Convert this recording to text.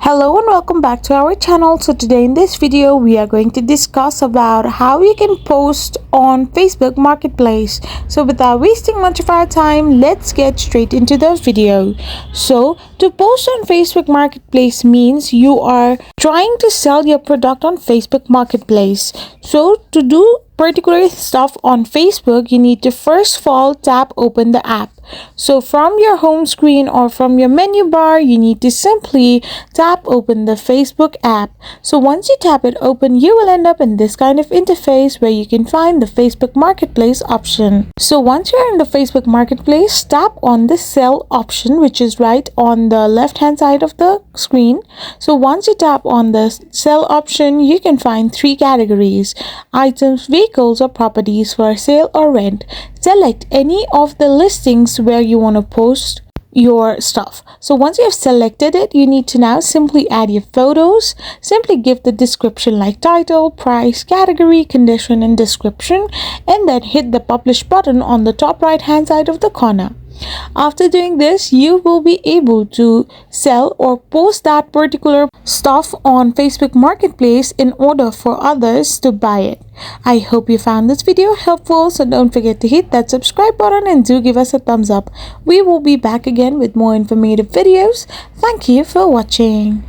Hello and welcome back to our channel. So today in this video we are going to discuss about how you can post on Facebook Marketplace. So without wasting much of our time, let's get straight into the video. So to post on Facebook Marketplace means you are trying to sell your product on Facebook Marketplace. So to do particular stuff on Facebook, you need to first of all tap open the app. So from your home screen or from your menu bar, you need to simply tap open the Facebook app. So once you tap it open, you will end up in this kind of interface where you can find the Facebook Marketplace option. So once you're in the Facebook Marketplace, tap on the sell option, which is right on the left hand side of the screen. So once you tap on the sell option, you can find three categories: items, vehicles, or properties for sale or rent. Select any of the listings where you want to post your stuff. So once you have selected it, you need to now simply add your photos. Simply give the description like title, price, category, condition, and description, and then hit the publish button on the top right hand side of the corner. After doing this, you will be able to sell or post that particular stuff on Facebook Marketplace in order for others to buy it. I hope you found this video helpful, so don't forget to hit that subscribe button and do give us a thumbs up. We will be back again with more informative videos. Thank you for watching.